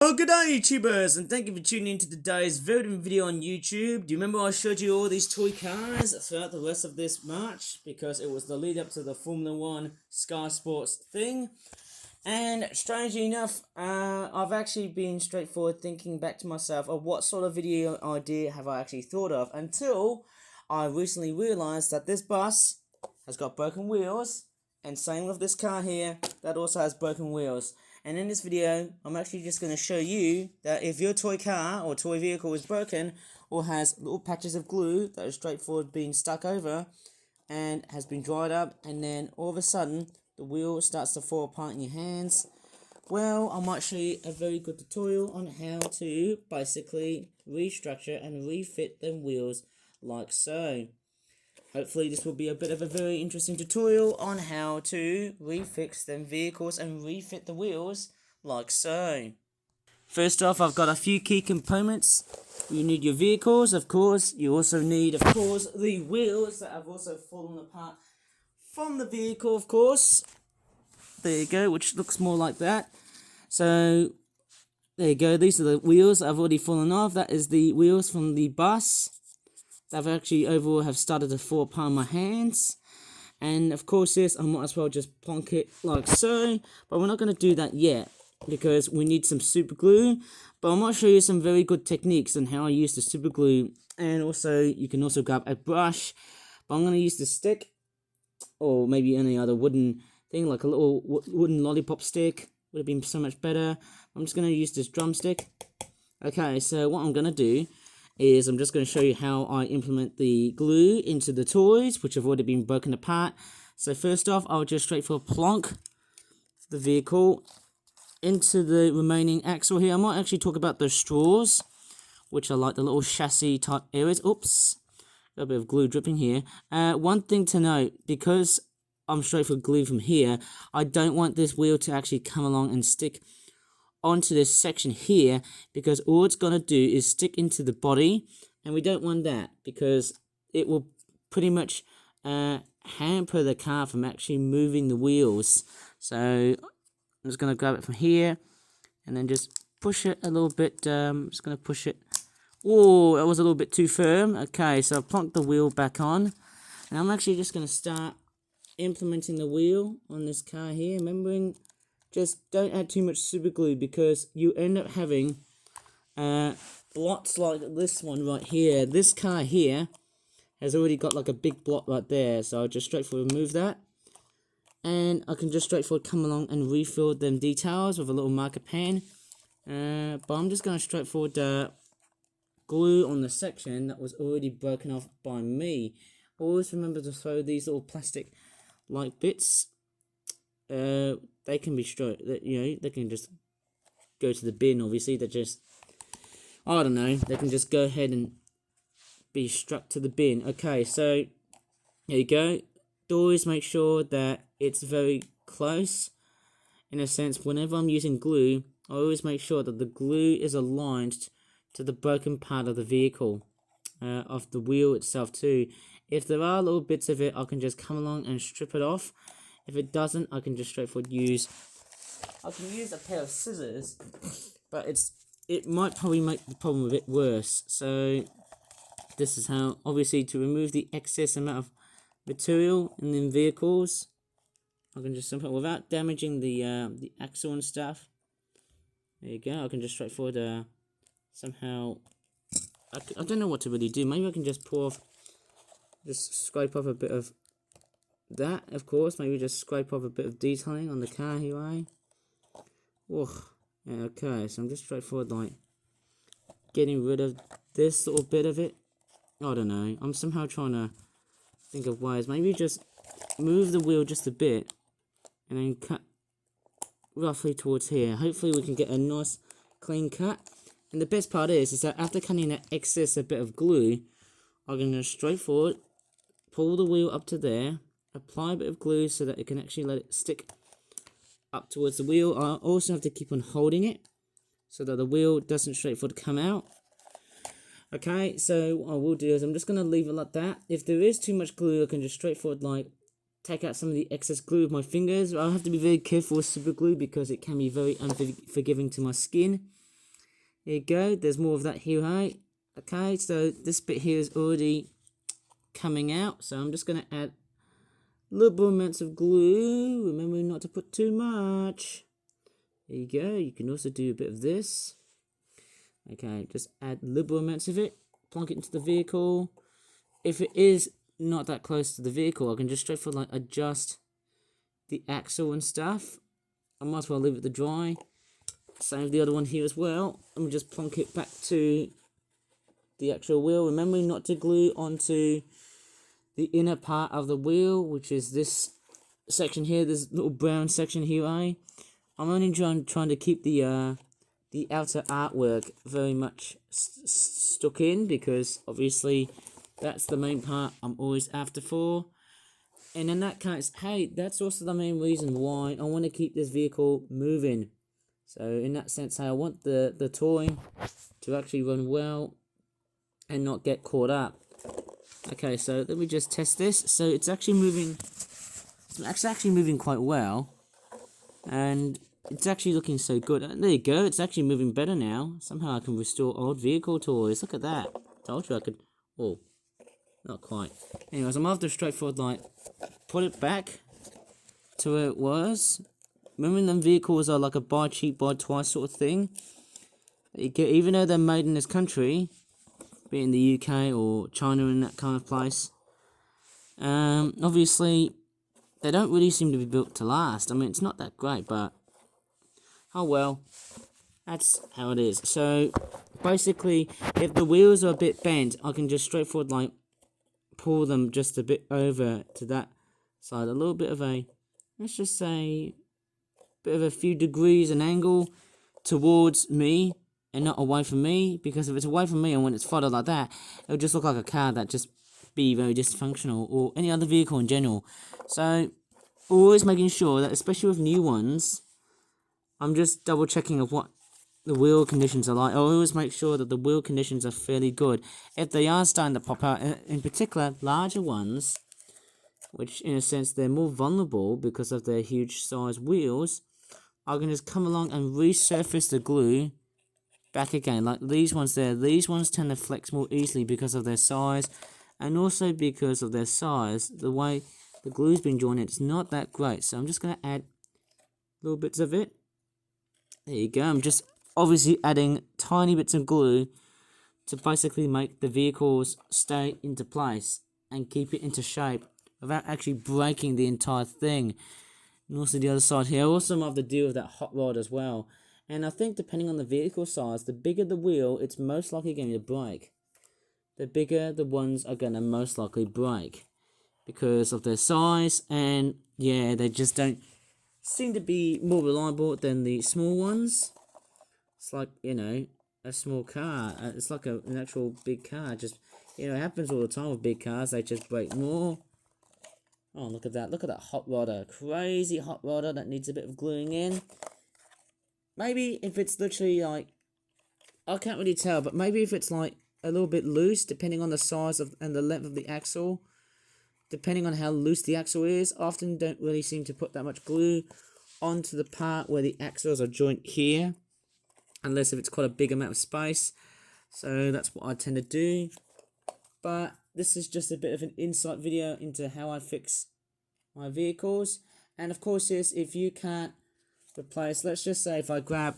Oh, good day, YouTubers, and thank you for tuning in to today's voting video on YouTube. Do you remember I showed you all these toy cars throughout the rest of this March? Because it was the lead up to the Formula 1 Sky Sports thing. And strangely enough, I've actually been straightforward thinking back to myself of what sort of video idea have I actually thought of until I recently realised that this bus has got broken wheels, and same with this car here that also has broken wheels. And in this video, I'm actually just going to show you that if your toy car or toy vehicle is broken or has little patches of glue that are straightforward being stuck over and has been dried up, and then all of a sudden the wheel starts to fall apart in your hands, well, I might show you a very good tutorial on how to basically restructure and refit them wheels like so. Hopefully this will be a bit of a very interesting tutorial on how to refix them vehicles and refit the wheels like so. First off, I've got a few key components. You need your vehicles, of course. You also need, of course, the wheels that have also fallen apart from the vehicle, of course. There you go, which looks more like that. So, there you go. These are the wheels that have already fallen off. That is the wheels from the bus. That actually overall have started to fall apart in my hands. And of course this, I might as well just plonk it like so. But we're not going to do that yet, because we need some super glue. But I might show you some very good techniques on how I use the super glue. And also, you can also grab a brush. But I'm going to use the stick, or maybe any other wooden thing, like a little wooden lollipop stick. Would have been so much better. I'm just going to use this drumstick. Okay, so what I'm going to do is I'm just going to show you how I implement the glue into the toys, which have already been broken apart. So first off, I'll just straightforward plonk the vehicle into the remaining axle here. I might actually talk about the straws, which are like the little chassis type areas. Oops, a bit of glue dripping here. One thing to note, because I'm straightforward glue from here, I don't want this wheel to actually come along and stick onto this section here, because all it's going to do is stick into the body, and we don't want that because it will pretty much hamper the car from actually moving the wheels. So I'm just going to grab it from here and then just push it a little bit. I'm just going to push it. Oh, that was a little bit too firm. Okay, so I've plonked the wheel back on, and I'm actually just going to start implementing the wheel on this car here, remembering just don't add too much super glue, because you end up having blots like this one right here. This car here has already got like a big blot right there, so I'll just straightforward remove that. And I can just straightforward come along and refill them details with a little marker pen. But I'm just going to straightforward glue on the section that was already broken off by me. Always remember to throw these little plastic like bits. They can be they can just go to the bin. Obviously, they're just, I don't know, they can just go ahead and be struck to the bin. Okay, so there you go. Always make sure that it's very close. In a sense, whenever I'm using glue, I always make sure that the glue is aligned to the broken part of the vehicle, of the wheel itself too. If there are little bits of it, I can just come along and strip it off. If it doesn't, I can just straightforward use a pair of scissors, but it might probably make the problem a bit worse. So this is how, obviously, to remove the excess amount of material in the vehicles, I can just somehow, without damaging the axle and stuff. There you go. I can just straightforward somehow. I don't know what to really do. Maybe I can just just scrape off a bit of that, of course. Maybe just scrape off a bit of detailing on the car here, eh? Oh, yeah, okay, so I'm just straightforward like getting rid of this little bit of it. I don't know, I'm somehow trying to think of ways. Maybe just move the wheel just a bit and then cut roughly towards here. Hopefully we can get a nice clean cut. And the best part is that after cutting that excess a bit of glue, I'm going to straightforward pull the wheel up to there, apply a bit of glue so that it can actually let it stick up towards the wheel. I also have to keep on holding it so that the wheel doesn't straightforward come out. Okay, so what I will do is I'm just going to leave it like that. If there is too much glue, I can just straightforward like take out some of the excess glue with my fingers. I have to be very careful with super glue because it can be very unforgiving to my skin. There you go, there's more of that here. Okay, so this bit here is already coming out, so I'm just going to add liberal amounts of glue, remembering not to put too much. There you go, you can also do a bit of this. Okay, just add liberal amounts of it, plonk it into the vehicle. If it is not that close to the vehicle, I can just straightforward like adjust the axle and stuff. I might as well leave it to dry. Same with the other one here as well. Let me just plonk it back to the actual wheel, remembering not to glue onto the inner part of the wheel, which is this section here, this little brown section here. I'm only trying to keep the outer artwork very much stuck in, because obviously that's the main part I'm always after for. And in that case, hey, that's also the main reason why I want to keep this vehicle moving. So in that sense, I want the toy to actually run well and not get caught up. Okay, so let me just test this. So it's actually moving. It's actually moving quite well, and it's actually looking so good. And there you go. It's actually moving better now. Somehow I can restore old vehicle toys. Look at that. Told you I could. Oh, not quite. Anyways, I'm after straightforward like put it back to where it was. Remember, them vehicles are like a buy cheap, buy twice sort of thing. Even though they're made in this country, be it in the UK or China and that kind of place, obviously they don't really seem to be built to last. I mean, it's not that great, but oh well, that's how it is. So basically, if the wheels are a bit bent, I can just straightforward like pull them just a bit over to that side, a little bit of a, let's just say, bit of a few degrees an angle towards me and not away from me, because if it's away from me and when it's folded like that, it'll just look like a car that just be very dysfunctional, or any other vehicle in general. So always making sure that, especially with new ones, I'm just double checking of what the wheel conditions are like. I always make sure that the wheel conditions are fairly good. If they are starting to pop out, in particular larger ones, which in a sense they're more vulnerable because of their huge size wheels, I can just come along and resurface the glue back again, like these ones there. These ones tend to flex more easily because of their size, and also because of their size, the way the glue's been joined, it's not that great. So I'm just going to add little bits of it. There you go. I'm just obviously adding tiny bits of glue to basically make the vehicles stay into place and keep it into shape without actually breaking the entire thing. And also the other side here, I also have to deal with that hot rod as well. And I think depending on the vehicle size, the bigger the wheel, it's most likely going to break. The bigger the ones are going to most likely break because of their size, and yeah, they just don't seem to be more reliable than the small ones. It's like, you know, a small car. It's like an actual big car. Just, you know, it happens all the time with big cars. They just break more. Oh, look at that. Look at that hot rodder. Crazy hot rodder that needs a bit of gluing in. Maybe if it's literally like, I can't really tell, but maybe if it's like a little bit loose, depending on the size of and the length of the axle, depending on how loose the axle is, I often don't really seem to put that much glue onto the part where the axles are joint here, unless if it's quite a big amount of space. So that's what I tend to do. But this is just a bit of an insight video into how I fix my vehicles. And of course, yes, if you can't replace, let's just say if I grab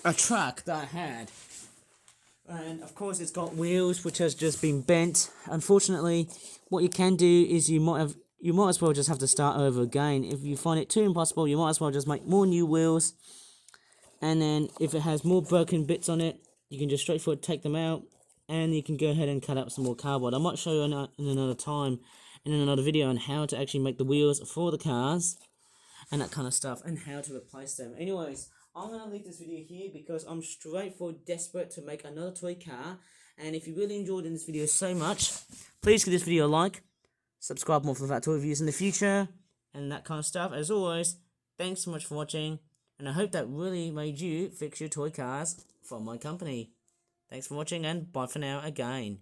a truck that I had, and of course it's got wheels which has just been bent. Unfortunately, what you can do is you might as well just have to start over again. If you find it too impossible, you might as well just make more new wheels, and then if it has more broken bits on it, you can just straightforward take them out, and you can go ahead and cut out some more cardboard. I might show you in another time, in another video, on how to actually make the wheels for the cars and that kind of stuff, and how to replace them. Anyways, I'm going to leave this video here because I'm straightforward desperate to make another toy car. And if you really enjoyed this video so much, please give this video a like, subscribe more for that toy reviews in the future, and that kind of stuff. As always, thanks so much for watching, and I hope that really made you fix your toy cars from my company. Thanks for watching, and bye for now again.